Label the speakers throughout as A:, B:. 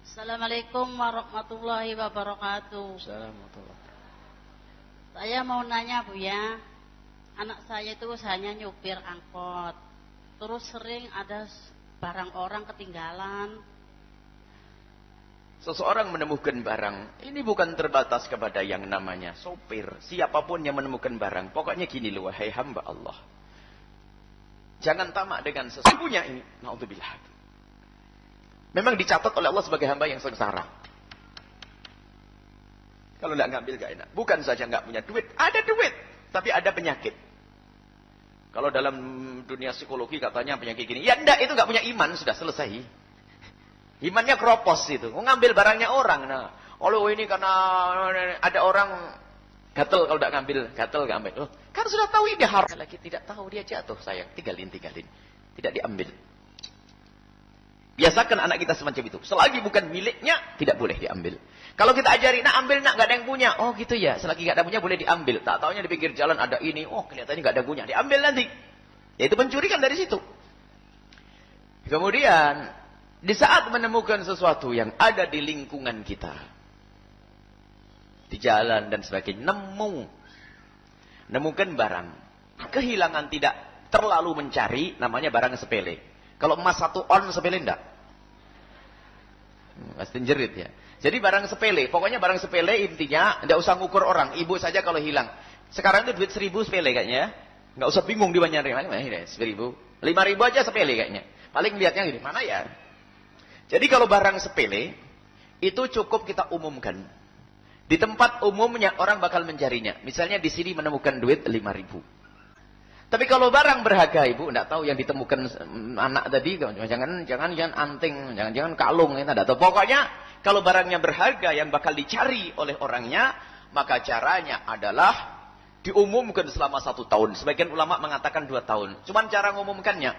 A: Assalamualaikum warahmatullahi wabarakatuh.
B: Assalamualaikum.
A: Saya mau nanya Bu ya, anak saya itu hanya nyupir angkot, terus sering ada barang orang ketinggalan.
B: Seseorang menemukan barang, ini bukan terbatas kepada yang namanya sopir. Siapapun yang menemukan barang, pokoknya gini loh, wahai hamba Allah. Jangan tamak dengan sesungguhnya ini. Na'udzubillah. Memang dicatat oleh Allah sebagai hamba yang sengsara. Kalau tidak ngambil gak enak. Bukan saja nggak punya duit, ada duit, tapi ada penyakit. Kalau dalam dunia psikologi katanya penyakit gini, ya enggak, itu nggak punya iman, sudah selesai. Imannya keropos itu, mau ngambil barangnya orang. Nah, oh ini karena ada orang gatel kalau tidak ngambil, gatel nggak ambil. Oh, kan sudah tahu ini haram. Lagi tidak tahu dia jatuh, sayang, tinggalin, tidak diambil. Biasakan anak kita semacam itu. Selagi bukan miliknya, tidak boleh diambil. Kalau kita ajari, nak ambil, nak nggak ada yang punya. Oh gitu ya, selagi nggak ada punya boleh diambil. Tak taunya di pinggir jalan ada ini, oh kelihatannya nggak ada punya, diambil nanti. Yaitu pencuri kan dari situ. Kemudian di saat menemukan sesuatu yang ada di lingkungan kita, di jalan dan sebagainya, nemukan barang, kehilangan tidak terlalu mencari, namanya barang sepele. Kalau emas 1 on sepele enggak? Pasti jerit ya. Jadi barang sepele, pokoknya barang sepele intinya, enggak usah ngukur orang, ibu saja kalau hilang. Sekarang itu duit 1.000 sepele kayaknya ya. Enggak usah bingung di banyak mana 1.000, 5.000 aja sepele kayaknya. Paling lihatnya gini, mana ya? Jadi kalau barang sepele, itu cukup kita umumkan. Di tempat umumnya orang bakal mencarinya. Misalnya di sini menemukan duit 5.000. Tapi kalau barang berharga, ibu enggak tahu yang ditemukan anak tadi, jangan anting, jangan kalung, enggak tahu. Pokoknya kalau barangnya berharga yang bakal dicari oleh orangnya, maka caranya adalah diumumkan selama 1 tahun. Sebagian ulama mengatakan 2 tahun. Cuman cara ngumumkannya,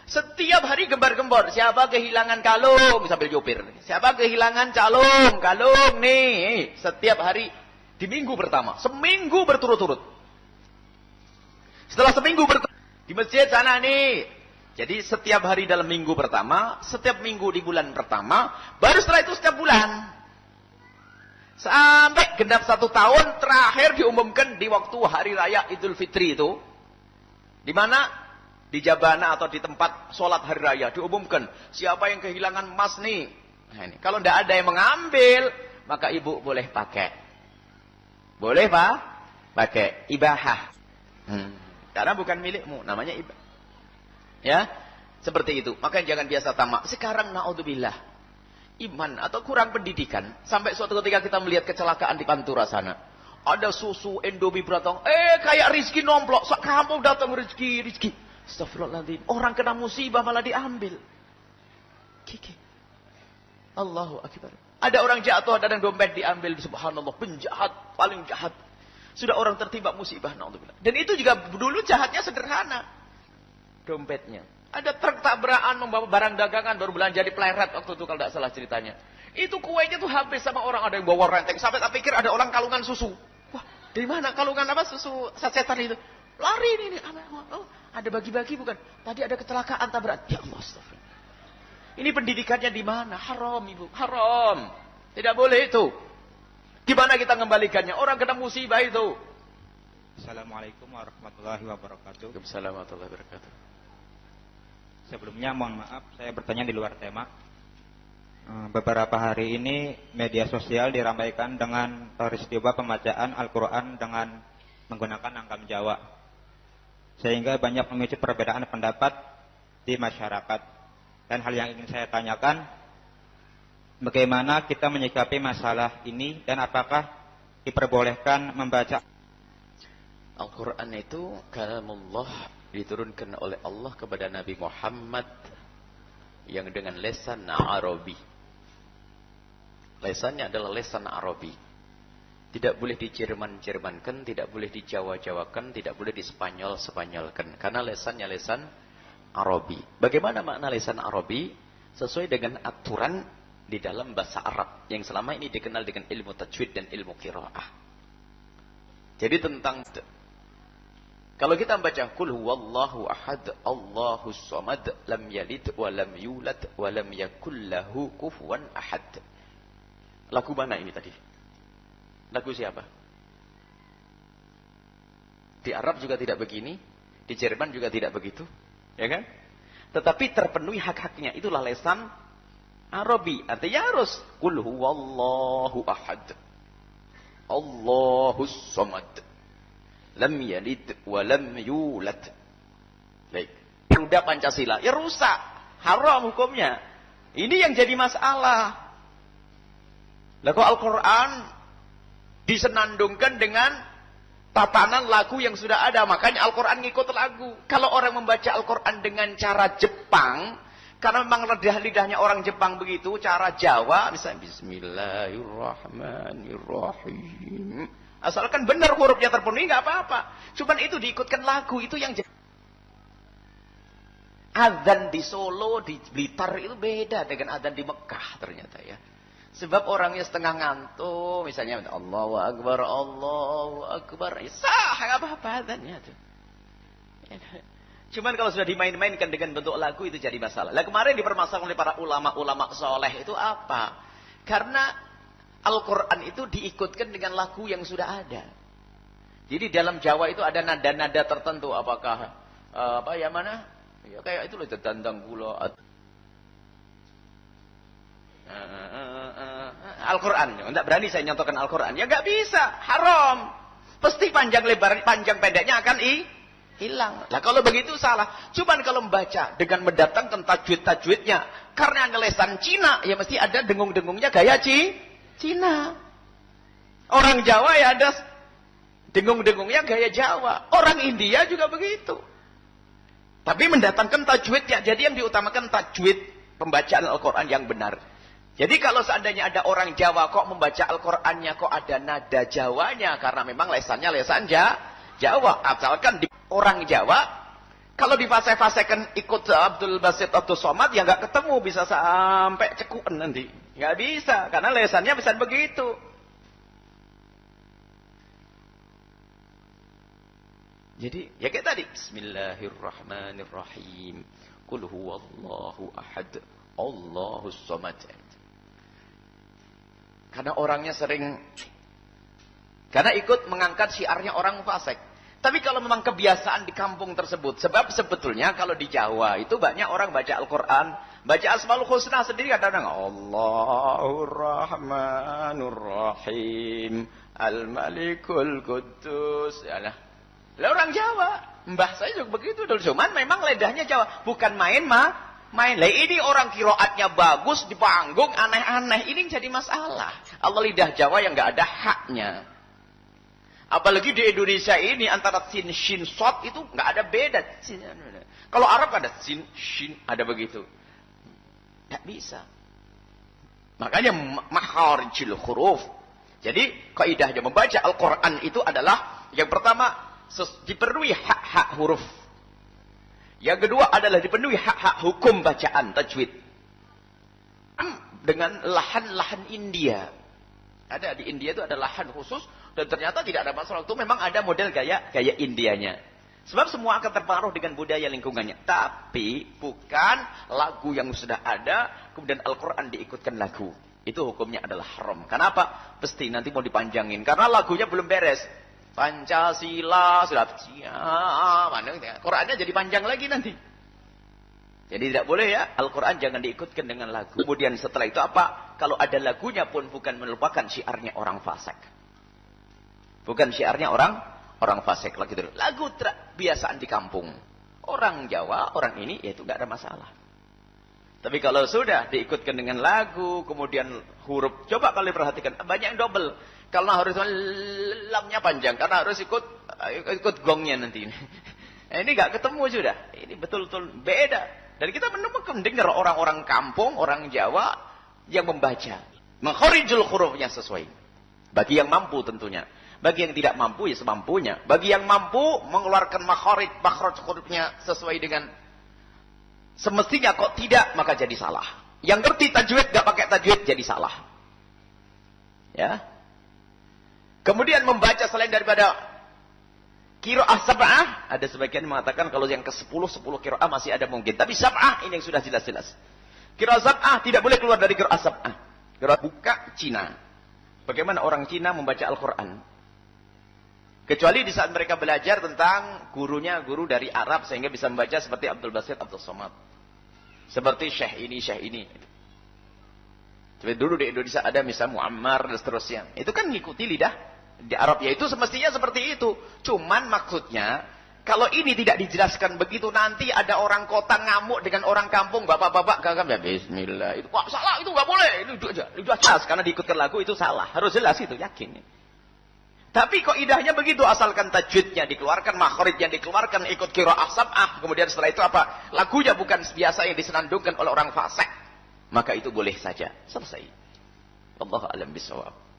B: setiap hari gembar-gembor, siapa kehilangan kalung sambil jopir, siapa kehilangan kalung nih, setiap hari di minggu pertama, seminggu berturut-turut. Setelah seminggu di masjid sana nih. Jadi setiap hari dalam minggu pertama, setiap minggu di bulan pertama, baru setelah itu setiap bulan. Sampai genap 1 tahun terakhir diumumkan di waktu hari raya Idul Fitri itu. Di mana? Di jabana atau di tempat sholat hari raya diumumkan. Siapa yang kehilangan emas nih? Nah, ini. Kalau tidak ada yang mengambil, maka ibu boleh pakai. Boleh Pak? Pakai ibahah. Karena bukan milikmu, namanya ibadah. Ya, seperti itu. Maka jangan biasa tamak. Sekarang naudzubillah, iman atau kurang pendidikan, sampai suatu ketika kita melihat kecelakaan di Pantura sana. Ada susu Indomie beratang, kayak Rizki nomplok, sak kampung datang Rizki. Astagfirullahaladzim. Orang kena musibah malah diambil. Kiki. Allahu Akbar. Ada orang jatuh, ada dompet diambil. Subhanallah, penjahat, paling jahat. Sudah orang tertimpa musibah, naudzubillah. Dan itu juga dulu jahatnya sederhana. Dompetnya. Ada truk tabrakan membawa barang dagangan baru belanja di Pleret waktu itu kalau tidak salah ceritanya. Itu kuenya tuh habis sama orang, ada yang bawa renteng. Sampai tak pikir ada orang kalungan susu. Wah, dari mana kalungan apa susu sasetan itu? Lari ini. Oh, ada bagi-bagi bukan? Tadi ada kecelakaan tabrakan. Ya Allah, astagfirullah. Ini pendidikannya di mana? Haram, Ibu. Haram. Tidak boleh itu. Gimana kita mengembalikannya? Orang kena musibah itu.
C: Assalamualaikum warahmatullahi wabarakatuh.
B: Waalaikumsalam warahmatullahi wabarakatuh.
C: Sebelumnya mohon maaf, saya bertanya di luar tema. Beberapa hari ini media sosial diramaikan dengan peristiwa pembacaan Al-Quran dengan menggunakan langgam Jawa. Sehingga banyak memicu perbedaan pendapat di masyarakat. Dan hal yang ingin saya tanyakan, bagaimana kita menyikapi masalah ini dan apakah diperbolehkan membaca
B: Al-Quran itu kalamullah, diturunkan oleh Allah kepada Nabi Muhammad yang dengan lesan Arabi. Lesannya adalah lesan Arabi. Tidak boleh di-Jerman-Jermankan, tidak boleh di-Jawa-Jawakan, tidak boleh di-Spanyol-Spanyolkan. Karena lesannya lesan Arabi. Bagaimana makna lesan Arabi? Sesuai dengan aturan di dalam bahasa Arab yang selama ini dikenal dengan ilmu tajwid dan ilmu qiraah. Jadi tentang Kalau kita membaca qul huwallahu ahad, Allahus samad, lam yalid wa lam yulad wa lam yakul lahu kufuwan ahad. Lagu mana ini tadi? Lagu siapa? Di Arab juga tidak begini, di Jerman juga tidak begitu, ya kan? Tetapi terpenuhi hak-haknya. Itulah lesan Arabi. Artinya harus qul huwallahu ahad, Allahus samad, lam yalid wa lam yulad. Baik. Udah Pancasila, ya rusak. Haram hukumnya. Ini yang jadi masalah. Lah kok Al-Quran disenandungkan dengan tatanan lagu yang sudah ada. Makanya Al-Quran ngikut lagu. Kalau orang membaca Al-Quran dengan cara Jepang, karena memang lidahnya orang Jepang begitu, cara Jawa, misalnya Bismillahirrahmanirrahim. Asalkan benar hurufnya terpenuhi, nggak apa-apa. Cuman itu diikutkan lagu, itu yang adzan di Solo, di Blitar itu beda dengan adzan di Mekah ternyata ya. Sebab orangnya setengah ngantuk, misalnya Allahu Akbar, Allahu Akbar, sah, nggak apa-apa adzannya tuh. Cuman kalau sudah dimain-mainkan dengan bentuk lagu itu jadi masalah. Lah kemarin dipermasalahkan oleh para ulama-ulama soleh itu apa? Karena Al-Quran itu diikutkan dengan lagu yang sudah ada. Jadi dalam Jawa itu ada nada-nada tertentu. Apakah apa ya mana? Ya kayak itu loh, dandang kula. Al-Quran. Enggak berani saya nyontohkan Al-Quran. Ya enggak bisa, haram. Pasti panjang lebar, panjang pendeknya akan hilang. Lah kalau begitu salah. Cuman kalau membaca dengan mendatangkan tajwid-tajwidnya, karena lesan Cina, ya mesti ada dengung-dengungnya gaya Cina. Orang Jawa ya ada dengung-dengungnya gaya Jawa. Orang India juga begitu. Tapi mendatangkan tajwidnya. Jadi yang diutamakan tajwid pembacaan Al-Quran yang benar. Jadi kalau seandainya ada orang Jawa kok membaca Al-Qurannya kok ada nada Jawanya. Karena memang lesannya lesan Jawa. Asalkan di orang Jawa, kalau difase-fasekan ikut Abdul Basit Abdul Somad, ya nggak ketemu, bisa sampai cekuan nanti. Nggak bisa, karena lesannya bisa begitu. Jadi, ya kayak tadi. Bismillahirrahmanirrahim. Qul huwallahu ahad, Allahus samad. Karena orangnya sering, karena ikut mengangkat syiarnya orang fasik. Tapi kalau memang kebiasaan di kampung tersebut, sebab sebetulnya kalau di Jawa itu banyak orang baca Al-Quran, baca Asmaul Husna sendiri kadang-kadang Allahur Rahmanur Rahim, Al-Malikul Quddus. Yalah. Lah orang Jawa, mbah saya juga begitu dulu. Cuman memang lidahnya Jawa, bukan main. Lah ini orang kiroatnya bagus di panggung aneh-aneh, ini jadi masalah. Allah lidah Jawa yang nggak ada haknya. Apalagi di Indonesia ini antara sin, shin, sod itu nggak ada beda. Kalau Arab ada sin, shin, ada begitu. Nggak bisa. Makanya makharijul huruf. Jadi kaidahnya membaca Al-Quran itu adalah yang pertama dipenuhi hak-hak huruf. Yang kedua adalah dipenuhi hak-hak hukum bacaan tajwid. Dengan lahan-lahan India. Ada di India itu ada lahan khusus dan ternyata tidak ada masalah. Itu memang ada model gaya Indianya. Sebab semua akan terpengaruh dengan budaya lingkungannya. Tapi bukan lagu yang sudah ada kemudian Al-Quran diikutkan lagu. Itu hukumnya adalah haram. Kenapa? Pasti nanti mau dipanjangin karena lagunya belum beres. Pancasila sudah Qurannya jadi panjang lagi nanti. Jadi tidak boleh ya, Al-Quran jangan diikutkan dengan lagu. Kemudian setelah itu apa? Kalau ada lagunya pun bukan melupakan syiarnya orang fasik. Bukan syiarnya orang fasik. Lagu biasaan di kampung. Orang Jawa, orang ini, ya itu nggak ada masalah. Tapi kalau sudah diikutkan dengan lagu, kemudian huruf, coba kalian perhatikan, banyak yang double. Karena harus lamnya panjang, karena harus ikut gongnya nanti. Ini nggak ketemu sudah. Ini betul-betul beda. Dan kita menemukan dengar orang-orang kampung, orang Jawa yang membaca. Makharijul hurufnya sesuai. Bagi yang mampu tentunya. Bagi yang tidak mampu ya semampunya. Bagi yang mampu mengeluarkan makharij hurufnya sesuai dengan semestinya, kok tidak maka jadi salah. Yang ngerti tajwid gak pakai tajwid jadi salah. Ya. Kemudian membaca selain daripada Qiraah sab'ah, ada sebagian mengatakan kalau yang ke-10, 10 qiraah masih ada mungkin. Tapi sab'ah ini yang sudah jelas-jelas. Qiraah sab'ah tidak boleh keluar dari qiraah sab'ah. Qiraah buka Cina. Bagaimana orang Cina membaca Al-Quran? Kecuali di saat mereka belajar tentang gurunya, guru dari Arab sehingga bisa membaca seperti Abdul Basit, Abdul Somad. Seperti Syekh ini. Seperti dulu di Indonesia ada misalnya Muammar dan seterusnya. Itu kan ngikuti lidah di Arab, yaitu semestinya seperti itu. Cuman maksudnya, kalau ini tidak dijelaskan begitu, nanti ada orang kota ngamuk dengan orang kampung, bapak-bapak gagam ya bismillah. Itu wah, salah, itu nggak boleh. Itu jelas karena diikutkan lagu itu salah. Harus jelas itu, yakin. Tapi kok idahnya begitu, asalkan tajwidnya dikeluarkan, makhrajnya dikeluarkan, ikut qiraah sab'ah, kemudian setelah itu apa? Lagunya bukan biasa yang disenandungkan oleh orang fasik. Maka itu boleh saja. Selesai. Wallahu a'lam bishawab.